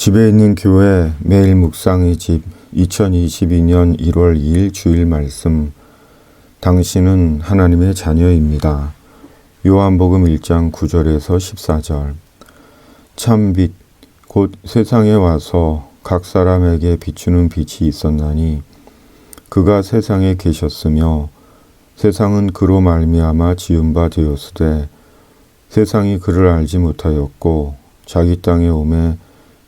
집에 있는 교회 매일 묵상의 집 2022년 1월 2일 주일 말씀. 당신은 하나님의 자녀입니다. 요한복음 1장 9절에서 14절. 참빛 곧 세상에 와서 각 사람에게 비추는 빛이 있었나니 그가 세상에 계셨으며 세상은 그로 말미암아 지은 바 되었으되 세상이 그를 알지 못하였고 자기 땅에 오매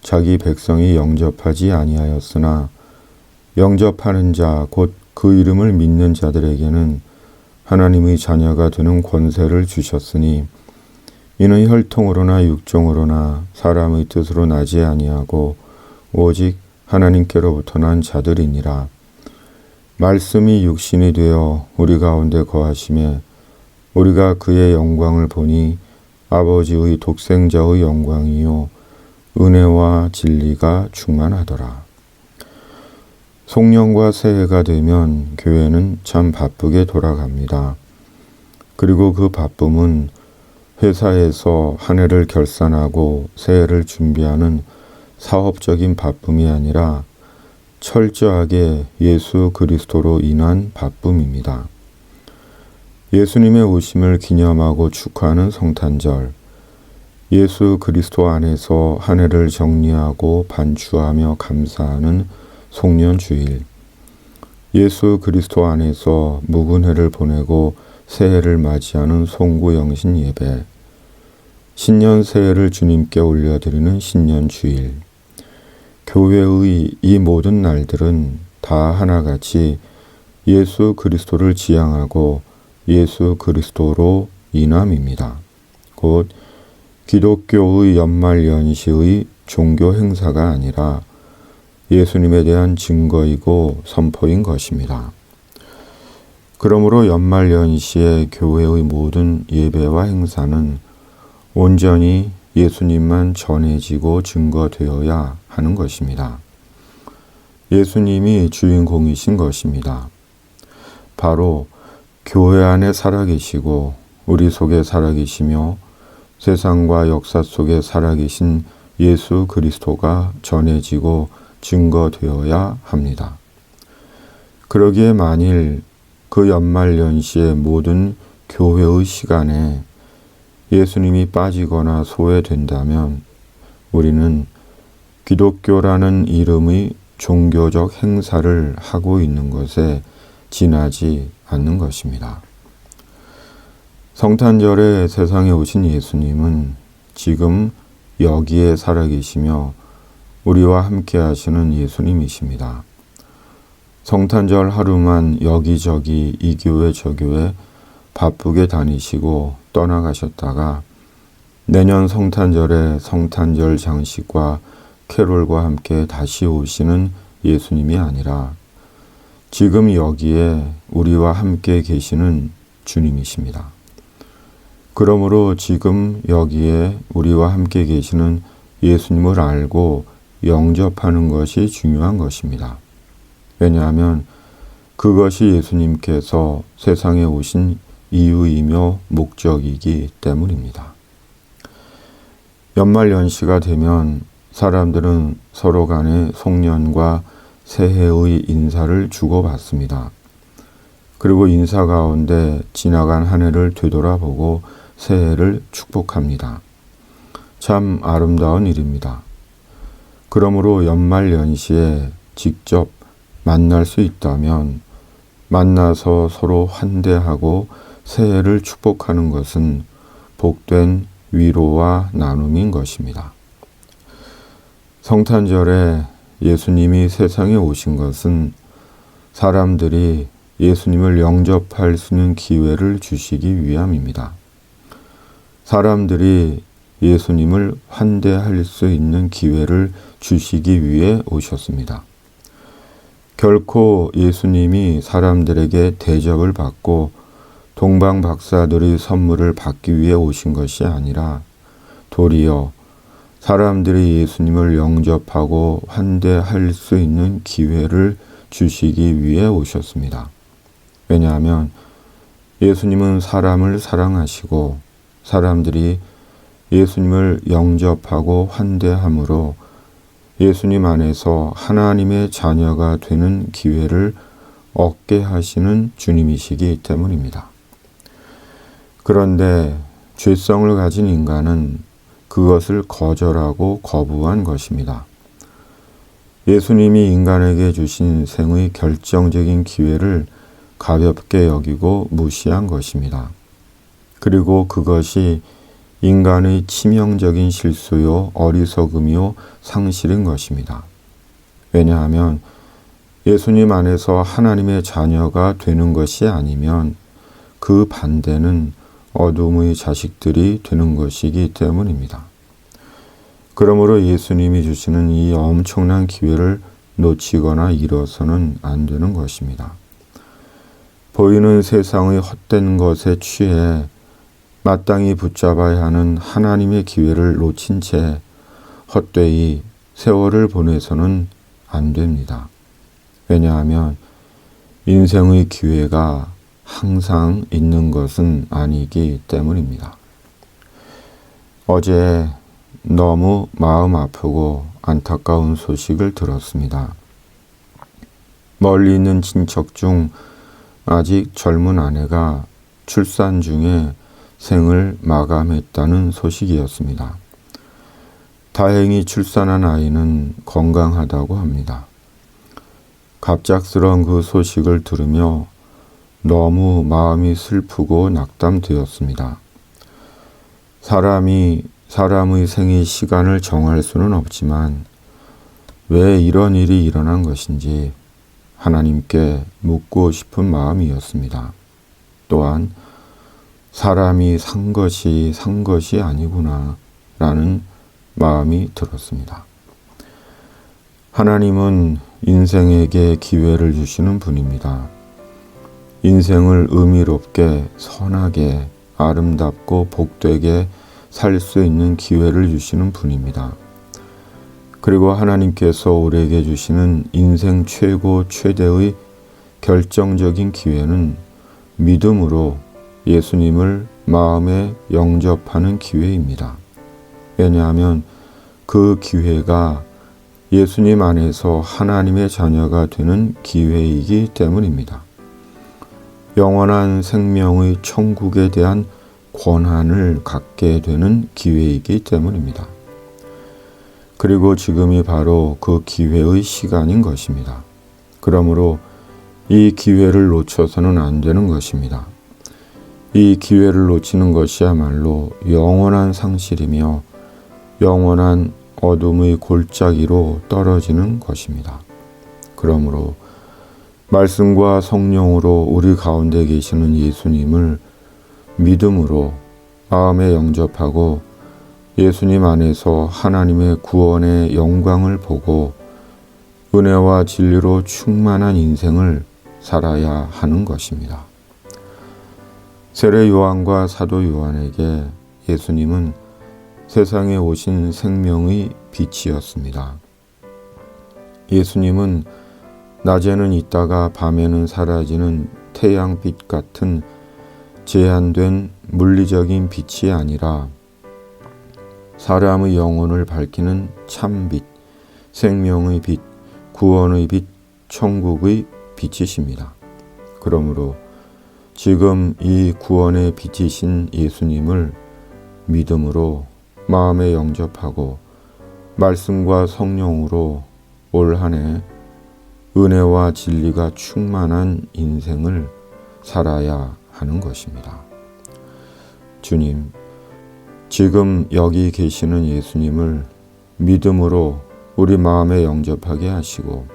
자기 백성이 영접하지 아니하였으나 영접하는 자 곧 그 이름을 믿는 자들에게는 하나님의 자녀가 되는 권세를 주셨으니 이는 혈통으로나 육종으로나 사람의 뜻으로 나지 아니하고 오직 하나님께로부터 난 자들이니라. 말씀이 육신이 되어 우리 가운데 거하심에 우리가 그의 영광을 보니 아버지의 독생자의 영광이요 은혜와 진리가 충만하더라. 송년과 새해가 되면 교회는 참 바쁘게 돌아갑니다. 그리고 그 바쁨은 회사에서 한 해를 결산하고 새해를 준비하는 사업적인 바쁨이 아니라 철저하게 예수 그리스도로 인한 바쁨입니다. 예수님의 오심을 기념하고 축하하는 성탄절, 예수 그리스도 안에서 한 해를 정리하고 반추하며 감사하는 송년주일, 예수 그리스도 안에서 묵은 해를 보내고 새해를 맞이하는 송구영신 예배, 신년 새해를 주님께 올려드리는 신년주일, 교회의 이 모든 날들은 다 하나같이 예수 그리스도를 지향하고 예수 그리스도로 인함입니다. 곧 기독교의 연말연시의 종교 행사가 아니라 예수님에 대한 증거이고 선포인 것입니다. 그러므로 연말연시의 교회의 모든 예배와 행사는 온전히 예수님만 전해지고 증거되어야 하는 것입니다. 예수님이 주인공이신 것입니다. 바로 교회 안에 살아계시고 우리 속에 살아계시며 세상과 역사 속에 살아계신 예수 그리스도가 전해지고 증거되어야 합니다. 그러기에 만일 그 연말연시의 모든 교회의 시간에 예수님이 빠지거나 소외된다면 우리는 기독교라는 이름의 종교적 행사를 하고 있는 것에 지나지 않는 것입니다. 성탄절에 세상에 오신 예수님은 지금 여기에 살아계시며 우리와 함께 하시는 예수님이십니다. 성탄절 하루만 여기저기 이 교회 저 교회 바쁘게 다니시고 떠나가셨다가 내년 성탄절에 성탄절 장식과 캐롤과 함께 다시 오시는 예수님이 아니라 지금 여기에 우리와 함께 계시는 주님이십니다. 그러므로 지금 여기에 우리와 함께 계시는 예수님을 알고 영접하는 것이 중요한 것입니다. 왜냐하면 그것이 예수님께서 세상에 오신 이유이며 목적이기 때문입니다. 연말연시가 되면 사람들은 서로 간에 송년과 새해의 인사를 주고받습니다. 그리고 인사 가운데 지나간 한 해를 되돌아보고 새해를 축복합니다. 참 아름다운 일입니다. 그러므로 연말연시에 직접 만날 수 있다면 만나서 서로 환대하고 새해를 축복하는 것은 복된 위로와 나눔인 것입니다. 성탄절에 예수님이 세상에 오신 것은 사람들이 예수님을 영접할 수 있는 기회를 주시기 위함입니다. 사람들이 예수님을 환대할 수 있는 기회를 주시기 위해 오셨습니다. 결코 예수님이 사람들에게 대접을 받고 동방박사들의 선물을 받기 위해 오신 것이 아니라 도리어 사람들이 예수님을 영접하고 환대할 수 있는 기회를 주시기 위해 오셨습니다. 왜냐하면 예수님은 사람을 사랑하시고 사람들이 예수님을 영접하고 환대함으로 예수님 안에서 하나님의 자녀가 되는 기회를 얻게 하시는 주님이시기 때문입니다. 그런데 죄성을 가진 인간은 그것을 거절하고 거부한 것입니다. 예수님이 인간에게 주신 생의 결정적인 기회를 가볍게 여기고 무시한 것입니다. 그리고 그것이 인간의 치명적인 실수요, 어리석음이요, 상실인 것입니다. 왜냐하면 예수님 안에서 하나님의 자녀가 되는 것이 아니면 그 반대는 어둠의 자식들이 되는 것이기 때문입니다. 그러므로 예수님이 주시는 이 엄청난 기회를 놓치거나 잃어서는 안 되는 것입니다. 보이는 세상의 헛된 것에 취해 마땅히 붙잡아야 하는 하나님의 기회를 놓친 채 헛되이 세월을 보내서는 안 됩니다. 왜냐하면 인생의 기회가 항상 있는 것은 아니기 때문입니다. 어제 너무 마음 아프고 안타까운 소식을 들었습니다. 멀리 있는 친척 중 아직 젊은 아내가 출산 중에 생을 마감했다는 소식이었습니다. 다행히 출산한 아이는 건강하다고 합니다. 갑작스러운 그 소식을 들으며 너무 마음이 슬프고 낙담되었습니다. 사람의 생의 시간을 정할 수는 없지만 왜 이런 일이 일어난 것인지 하나님께 묻고 싶은 마음이었습니다. 또한 사람이 산 것이 아니구나 라는 마음이 들었습니다. 하나님은 인생에게 기회를 주시는 분입니다. 인생을 의미롭게, 선하게, 아름답고 복되게 살 수 있는 기회를 주시는 분입니다. 그리고 하나님께서 우리에게 주시는 인생 최고 최대의 결정적인 기회는 믿음으로 예수님을 마음에 영접하는 기회입니다. 왜냐하면 그 기회가 예수님 안에서 하나님의 자녀가 되는 기회이기 때문입니다. 영원한 생명의 천국에 대한 권한을 갖게 되는 기회이기 때문입니다. 그리고 지금이 바로 그 기회의 시간인 것입니다. 그러므로 이 기회를 놓쳐서는 안 되는 것입니다. 이 기회를 놓치는 것이야말로 영원한 상실이며 영원한 어둠의 골짜기로 떨어지는 것입니다. 그러므로 말씀과 성령으로 우리 가운데 계시는 예수님을 믿음으로 마음에 영접하고 예수님 안에서 하나님의 구원의 영광을 보고 은혜와 진리로 충만한 인생을 살아야 하는 것입니다. 세례 요한과 사도 요한에게 예수님은 세상에 오신 생명의 빛이었습니다. 예수님은 낮에는 있다가 밤에는 사라지는 태양빛 같은 제한된 물리적인 빛이 아니라 사람의 영혼을 밝히는 참빛, 생명의 빛, 구원의 빛, 천국의 빛이십니다. 그러므로 지금 이 구원의 빛이신 예수님을 믿음으로 마음에 영접하고 말씀과 성령으로 올 한 해 은혜와 진리가 충만한 인생을 살아야 하는 것입니다. 주님, 지금 여기 계시는 예수님을 믿음으로 우리 마음에 영접하게 하시고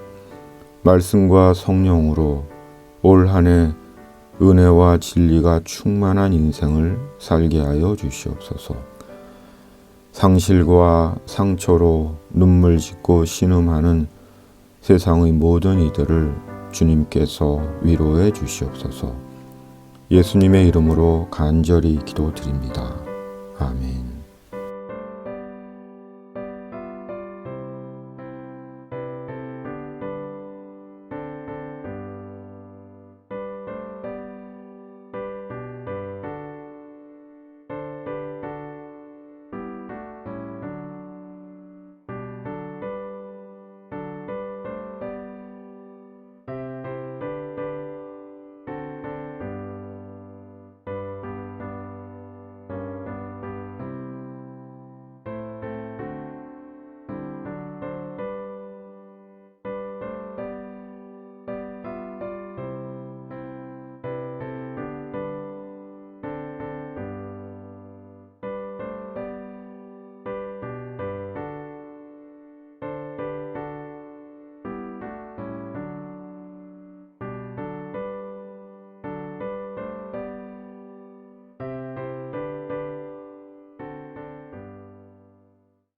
말씀과 성령으로 올 한 해 은혜와 진리가 충만한 인생을 살게 하여 주시옵소서. 상실과 상처로 눈물 짓고 신음하는 세상의 모든 이들을 주님께서 위로해 주시옵소서. 예수님의 이름으로 간절히 기도드립니다. 아멘.